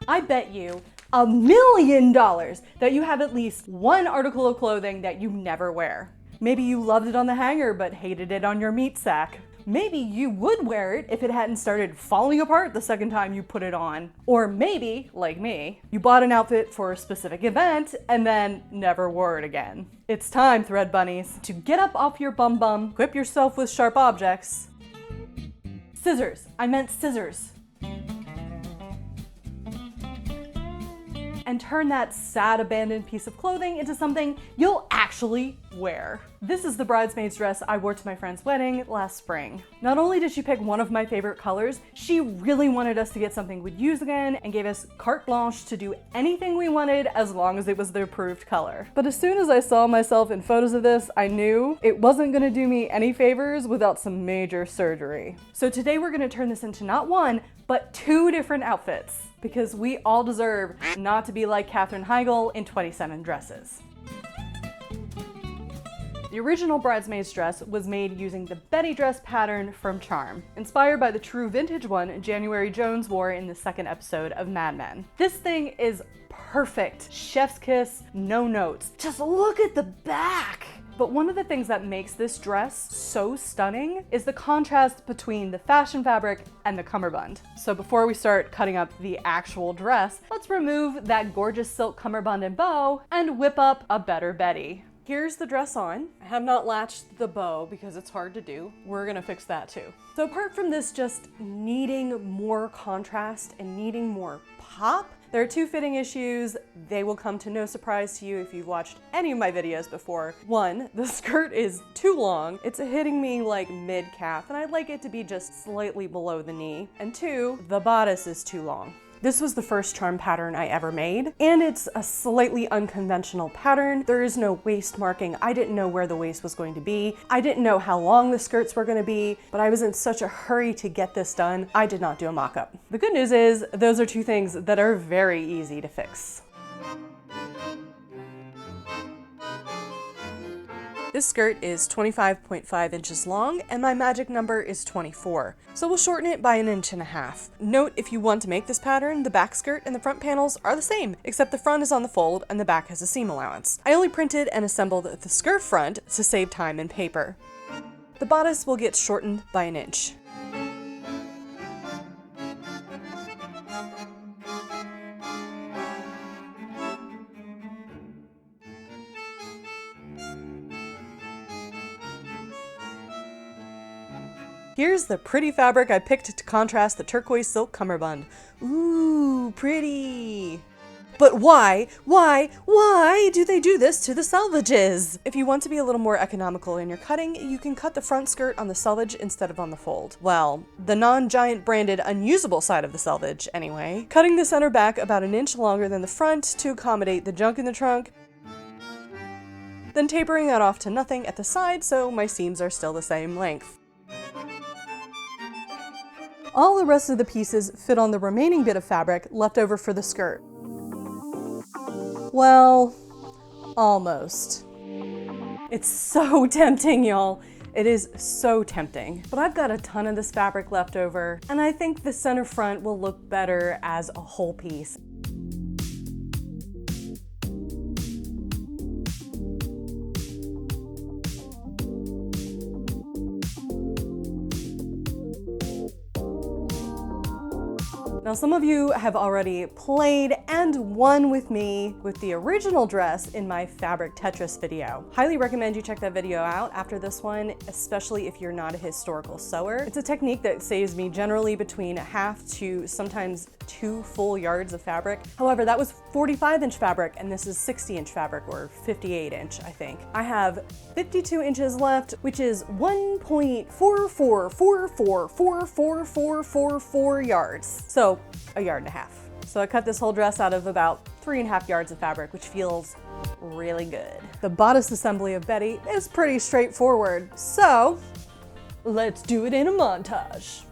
I bet you $1,000,000 that you have at least one article of clothing that you never wear. Maybe you loved it on the hanger but hated it on your meat sack. Maybe you would wear it if it hadn't started falling apart the second time you put it on. Or maybe, like me, you bought an outfit for a specific event and then never wore it again. It's time, thread bunnies, to get up off your bum, equip yourself with sharp objects. Scissors. I meant scissors. And turn that sad abandoned piece of clothing into something you'll actually wear. This is the bridesmaid's dress I wore to my friend's wedding last spring. Not only did she pick one of my favorite colors, she really wanted us to get something we'd use again and gave us carte blanche to do anything we wanted as long as it was the approved color. But as soon as I saw myself in photos of this, I knew it wasn't gonna do me any favors without some major surgery. So today we're gonna turn this into not one, but 2 different outfits, because we all deserve not to be like Katherine Heigl in 27 dresses. The original bridesmaid's dress was made using the Betty dress pattern from Charm, inspired by the true vintage one January Jones wore in the 2nd episode of Mad Men. This thing is perfect. Chef's kiss, no notes. Just look at the back. But one of the things that makes this dress so stunning is the contrast between the fashion fabric and the cummerbund. So before we start cutting up the actual dress, let's remove that gorgeous silk cummerbund and bow and whip up a better Betty. Here's the dress on. I have not latched the bow because it's hard to do. We're gonna fix that too. So apart from this just needing more contrast and needing more pop, there are 2 fitting issues. They will come to no surprise to you if you've watched any of my videos before. 1, the skirt is too long. It's hitting me like mid-calf, and I'd like it to be just slightly below the knee. And 2, the bodice is too long. This was the first Charm pattern I ever made, and it's a slightly unconventional pattern. There is no waist marking. I didn't know where the waist was going to be. I didn't know how long the skirts were going to be, but I was in such a hurry to get this done, I did not do a mock-up. The good news is, those are 2 things that are very easy to fix. This skirt is 25.5 inches long, and my magic number is 24. So we'll shorten it by 1.5 inches. Note, if you want to make this pattern, the back skirt and the front panels are the same, except the front is on the fold and the back has a seam allowance. I only printed and assembled the skirt front to save time and paper. The bodice will get shortened by 1 inch. Here's the pretty fabric I picked to contrast the turquoise silk cummerbund. Ooh, pretty. But why do they do this to the selvages? If you want to be a little more economical in your cutting, you can cut the front skirt on the selvage instead of on the fold. Well, the non-giant branded unusable side of the selvage, anyway. Cutting the center back about 1 inch longer than the front to accommodate the junk in the trunk, then tapering that off to nothing at the side so my seams are still the same length. All the rest of the pieces fit on the remaining bit of fabric left over for the skirt. Well, almost. It's so tempting, y'all. It is so tempting. But I've got a ton of this fabric left over, and I think the center front will look better as a whole piece. Now, some of you have already played and won with me with the original dress in my fabric Tetris video. Highly recommend you check that video out after this one, especially if you're not a historical sewer. It's a technique that saves me generally between 1/2 to sometimes 2 full yards of fabric. However, that was 45-inch fabric and this is 60-inch fabric, or 58-inch, I think. I have 52 inches left, which is 1.44444444 yards. So 1.5 yards. So I cut this whole dress out of about 3.5 yards of fabric, which feels really good. The bodice assembly of Betty is pretty straightforward. So let's do it in a montage.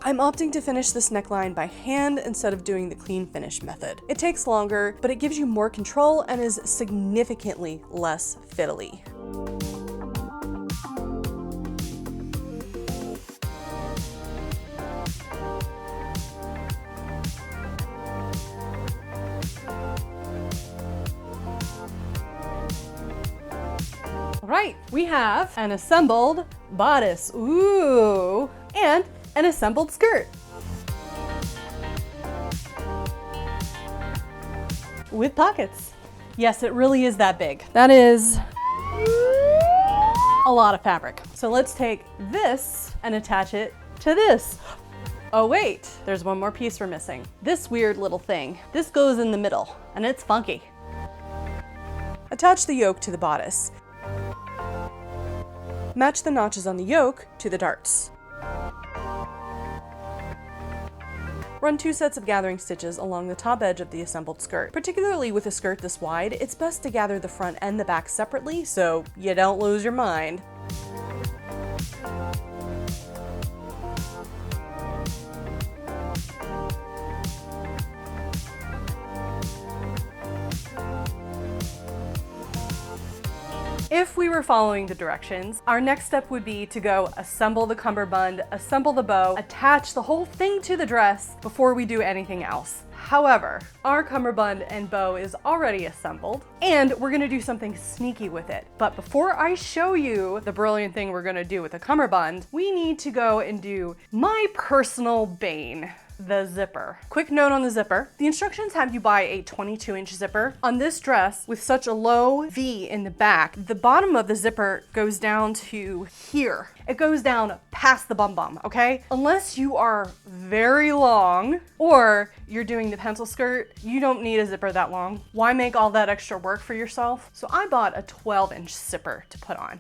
I'm opting to finish this neckline by hand instead of doing the clean finish method. It takes longer, but it gives you more control and is significantly less fiddly. Right, we have an assembled bodice, ooh, and an assembled skirt. With pockets. Yes, it really is that big. That is a lot of fabric. So let's take this and attach it to this. Oh wait, there's one more piece we're missing. This weird little thing. This goes in the middle, and it's funky. Attach the yoke to the bodice. Match the notches on the yoke to the darts. Run 2 sets of gathering stitches along the top edge of the assembled skirt. Particularly with a skirt this wide, it's best to gather the front and the back separately so you don't lose your mind. If we were following the directions, our next step would be to go assemble the cummerbund, assemble the bow, attach the whole thing to the dress before we do anything else. However, our cummerbund and bow is already assembled, and we're gonna do something sneaky with it. But before I show you the brilliant thing we're gonna do with the cummerbund, we need to go and do my personal bane. The zipper. Quick note on the zipper. The instructions have you buy a 22-inch zipper. On this dress, with such a low V in the back, the bottom of the zipper goes down to here. It goes down past the bum, okay? Unless you are very long or you're doing the pencil skirt, you don't need a zipper that long. Why make all that extra work for yourself? So I bought a 12-inch zipper to put on.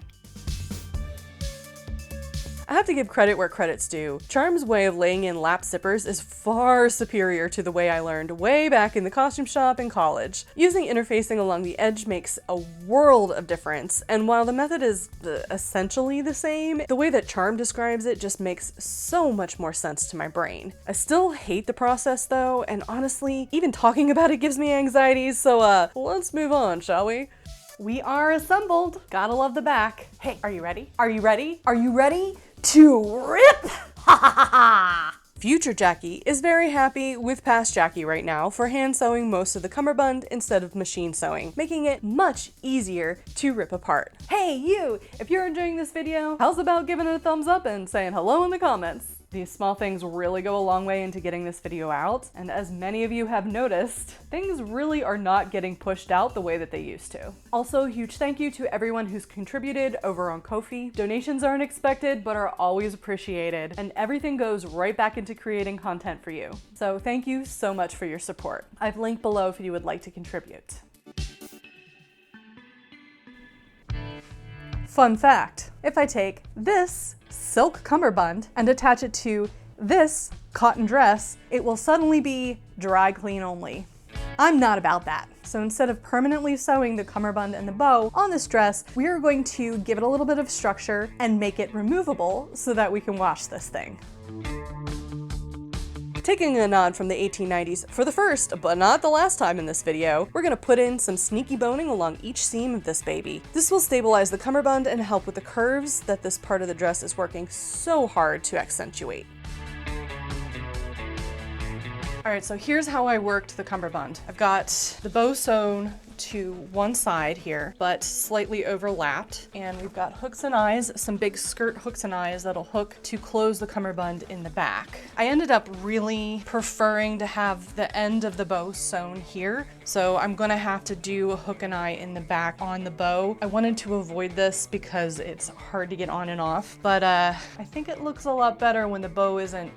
I have to give credit where credit's due. Charm's way of laying in lap zippers is far superior to the way I learned way back in the costume shop in college. Using interfacing along the edge makes a world of difference, and while the method is essentially the same, the way that Charm describes it just makes so much more sense to my brain. I still hate the process though, and honestly, even talking about it gives me anxiety, so let's move on, shall we? We are assembled. Gotta love the back. Hey, are you ready? Are you ready? Are you ready to rip? Ha ha ha! Future Jackie is very happy with past Jackie right now for hand sewing most of the cummerbund instead of machine sewing, making it much easier to rip apart. Hey you, if you're enjoying this video, how's about giving it a thumbs up and saying hello in the comments? These small things really go a long way into getting this video out, and as many of you have noticed, things really are not getting pushed out the way that they used to. Also, a huge thank you to everyone who's contributed over on Ko-fi. Donations aren't expected, but are always appreciated, and everything goes right back into creating content for you. So thank you so much for your support. I've linked below if you would like to contribute. Fun fact, if I take this silk cummerbund and attach it to this cotton dress, it will suddenly be dry clean only. I'm not about that. So instead of permanently sewing the cummerbund and the bow on this dress, we are going to give it a little bit of structure and make it removable so that we can wash this thing. Taking a nod from the 1890s for the first, but not the last time in this video, we're gonna put in some sneaky boning along each seam of this baby. This will stabilize the cummerbund and help with the curves that this part of the dress is working so hard to accentuate. All right, so here's how I worked the cummerbund. I've got the bow sewn to one side here, but slightly overlapped. And we've got hooks and eyes, some big skirt hooks and eyes that'll hook to close the cummerbund in the back. I ended up really preferring to have the end of the bow sewn here. So I'm gonna have to do a hook and eye in the back on the bow. I wanted to avoid this because it's hard to get on and off, but I think it looks a lot better when the bow isn't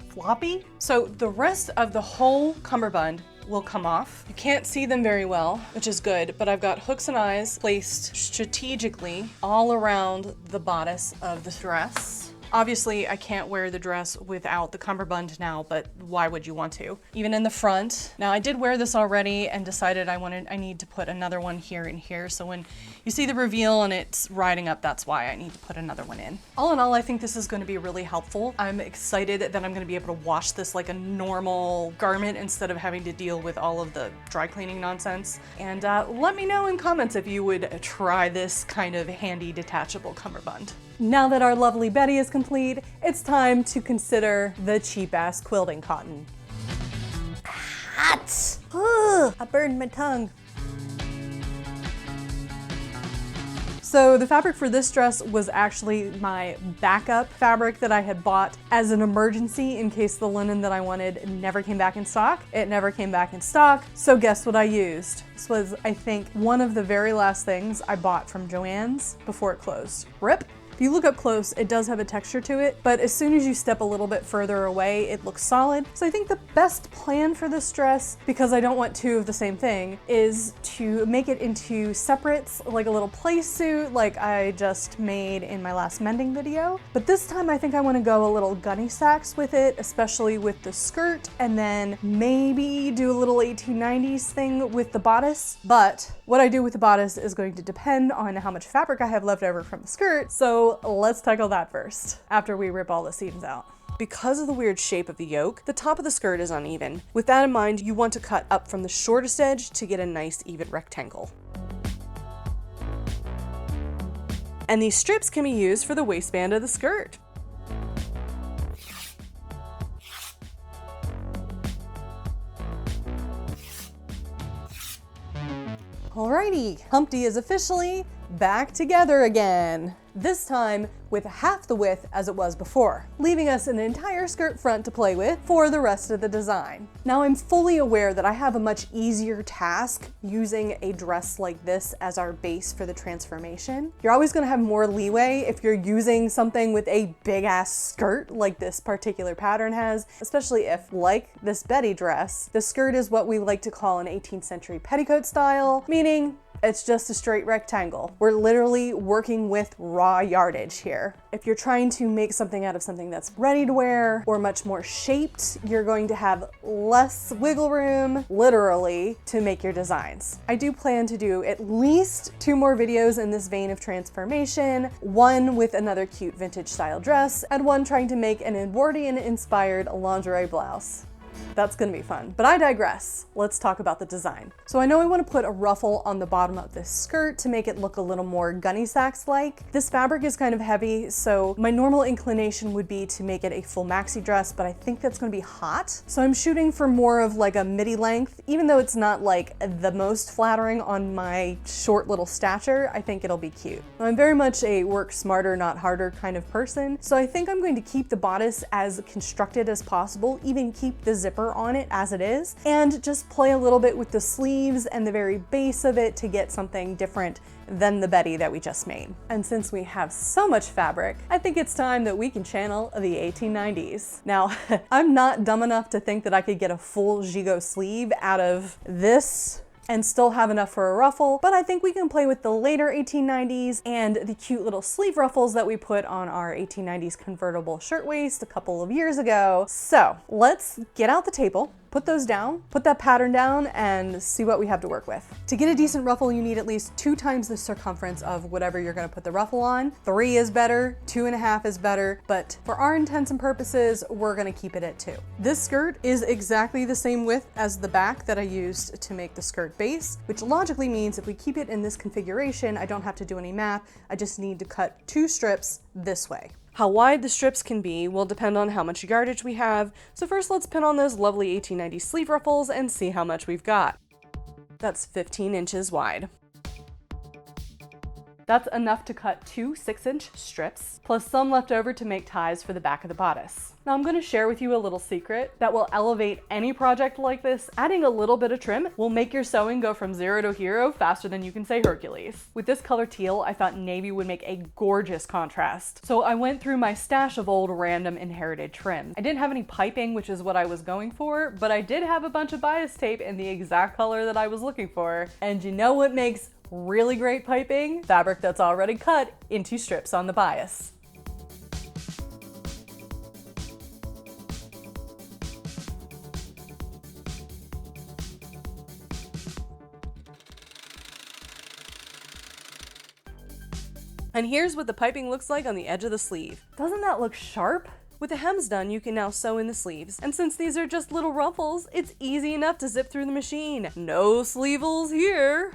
floppy. So the rest of the whole cummerbund will come off. You can't see them very well, which is good, but I've got hooks and eyes placed strategically all around the bodice of the dress. Obviously, I can't wear the dress without the cummerbund now, but why would you want to? Even in the front. Now, I did wear this already and decided I need to put another one here and here. So when you see the reveal and it's riding up, that's why I need to put another one in. All in all, I think this is going to be really helpful. I'm excited that I'm going to be able to wash this like a normal garment instead of having to deal with all of the dry cleaning nonsense. And let me know in comments if you would try this kind of handy detachable cummerbund. Now that our lovely Betty is complete, it's time to consider the cheap-ass quilting cotton. Hot! Ugh, I burned my tongue. So the fabric for this dress was actually my backup fabric that I had bought as an emergency in case the linen that I wanted never came back in stock. It never came back in stock, so guess what I used? This was, I think, one of the very last things I bought from Joann's before it closed. RIP. If you look up close, it does have a texture to it, but as soon as you step a little bit further away, it looks solid. So I think the best plan for this dress, because I don't want two of the same thing, is to make it into separates, like a little play suit like I just made in my last mending video. But this time I think I want to go a little Gunne Sax with it, especially with the skirt, and then maybe do a little 1890s thing with the bodice. But what I do with the bodice is going to depend on how much fabric I have left over from the skirt. So let's tackle that first, after we rip all the seams out. Because of the weird shape of the yoke, the top of the skirt is uneven. With that in mind, you want to cut up from the shortest edge to get a nice even rectangle. And these strips can be used for the waistband of the skirt. Alrighty, Humpty is officially back together again. This time with half the width as it was before, leaving us an entire skirt front to play with for the rest of the design. Now I'm fully aware that I have a much easier task using a dress like this as our base for the transformation. You're always gonna have more leeway if you're using something with a big ass skirt like this particular pattern has, especially if, like this Betty dress, the skirt is what we like to call an 18th century petticoat style, meaning it's just a straight rectangle. We're literally working with raw yardage here. If you're trying to make something out of something that's ready to wear or much more shaped, you're going to have less wiggle room, literally, to make your designs. I do plan to do at least 2 more videos in this vein of transformation, one with another cute vintage style dress, and one trying to make an Edwardian inspired lingerie blouse. That's gonna be fun, but I digress. Let's talk about the design. So I know I want to put a ruffle on the bottom of this skirt to make it look a little more Gunne Sax-like. This fabric is kind of heavy, so my normal inclination would be to make it a full maxi dress, but I think that's gonna be hot. So I'm shooting for more of like a midi length, even though it's not like the most flattering on my short little stature, I think it'll be cute. Now, I'm very much a work smarter, not harder kind of person, so I think I'm going to keep the bodice as constructed as possible, even keep the zipper on it as it is, and just play a little bit with the sleeves and the very base of it to get something different than the Betty that we just made. And since we have so much fabric, I think it's time that we can channel the 1890s. Now, I'm not dumb enough to think that I could get a full gigot sleeve out of this and still have enough for a ruffle, but I think we can play with the later 1890s and the cute little sleeve ruffles that we put on our 1890s convertible shirtwaist a couple of years ago. So let's get out the table, put those down, put that pattern down, and see what we have to work with. To get a decent ruffle, you need at least 2 times the circumference of whatever you're gonna put the ruffle on. 3 is better, 2.5 is better, but for our intents and purposes, we're gonna keep it at 2. This skirt is exactly the same width as the back that I used to make the skirt base, which logically means if we keep it in this configuration, I don't have to do any math, I just need to cut 2 strips this way. How wide the strips can be will depend on how much yardage we have, so first let's pin on those lovely 1890 sleeve ruffles and see how much we've got. That's 15 inches wide. That's enough to cut 2 6-inch strips, plus some left over to make ties for the back of the bodice. Now I'm going to share with you a little secret that will elevate any project like this. Adding a little bit of trim will make your sewing go from 0 to hero faster than you can say Hercules. With this color teal, I thought navy would make a gorgeous contrast. So I went through my stash of old random inherited trim. I didn't have any piping, which is what I was going for, but I did have a bunch of bias tape in the exact color that I was looking for. And you know what makes really great piping? Fabric that's already cut into strips on the bias. And here's what the piping looks like on the edge of the sleeve. Doesn't that look sharp? With the hems done, you can now sew in the sleeves. And since these are just little ruffles, it's easy enough to zip through the machine. No sleevels here.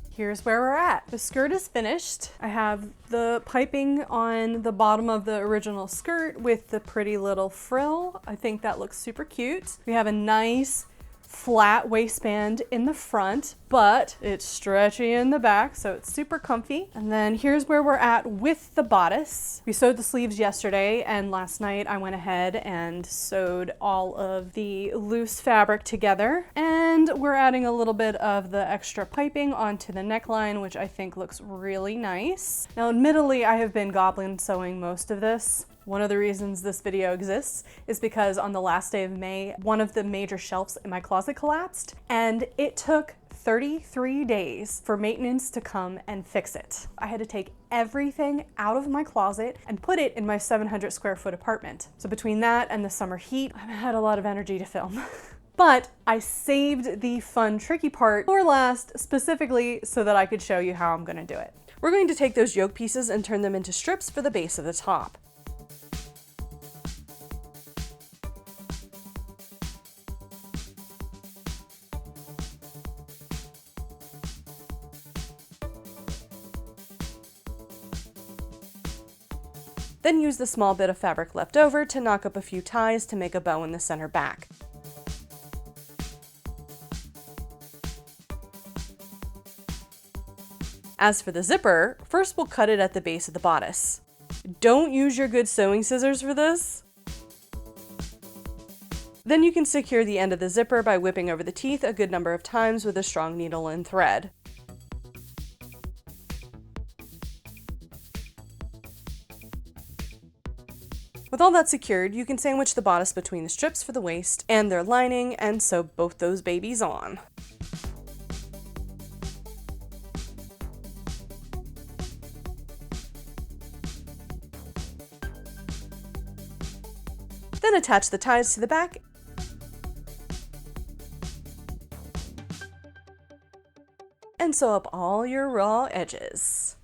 Here's where we're at. The skirt is finished. I have the piping on the bottom of the original skirt with the pretty little frill. I think that looks super cute. We have a nice flat waistband in the front, but it's stretchy in the back, so it's super comfy. And then here's where we're at with the bodice. We sewed the sleeves yesterday, and last night I went ahead and sewed all of the loose fabric together. And we're adding a little bit of the extra piping onto the neckline, which I think looks really nice. Now, admittedly, I have been goblin sewing most of this. One of the reasons this video exists is because on the last day of May, one of the major shelves in my closet collapsed, and it took 33 days for maintenance to come and fix it. I had to take everything out of my closet and put it in my 700 square foot apartment. So between that and the summer heat, I haven't had a lot of energy to film. But I saved the fun, tricky part for last, specifically so that I could show you how I'm gonna do it. We're going to take those yoke pieces and turn them into strips for the base of the top. Then use the small bit of fabric left over to knock up a few ties to make a bow in the center back. As for the zipper, first we'll cut it at the base of the bodice. Don't use your good sewing scissors for this. Then you can secure the end of the zipper by whipping over the teeth a good number of times with a strong needle and thread. With all that secured, you can sandwich the bodice between the strips for the waist and their lining and sew both those babies on. Then attach the ties to the back and sew up all your raw edges.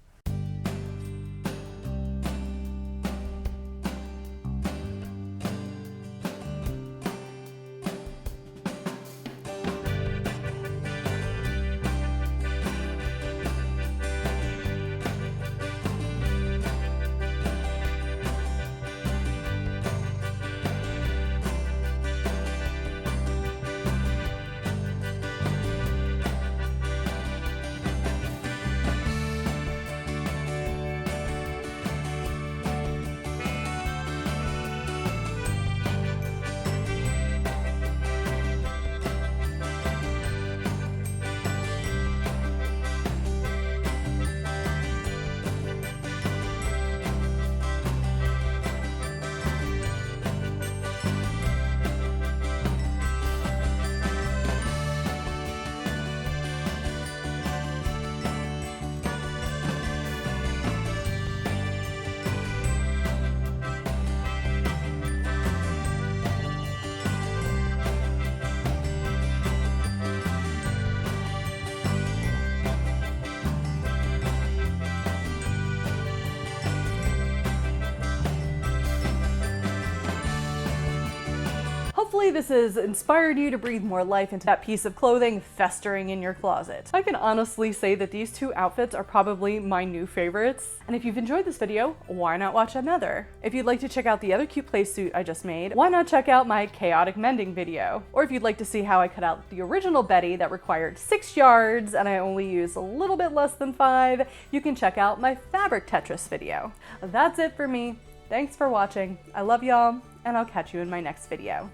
Hopefully this has inspired you to breathe more life into that piece of clothing festering in your closet. I can honestly say that these two outfits are probably my new favorites. And if you've enjoyed this video, why not watch another? If you'd like to check out the other cute play suit I just made, why not check out my chaotic mending video? Or if you'd like to see how I cut out the original Betty that required 6 yards and I only used a little bit less than 5, you can check out my fabric Tetris video. That's it for me. Thanks for watching. I love y'all, and I'll catch you in my next video.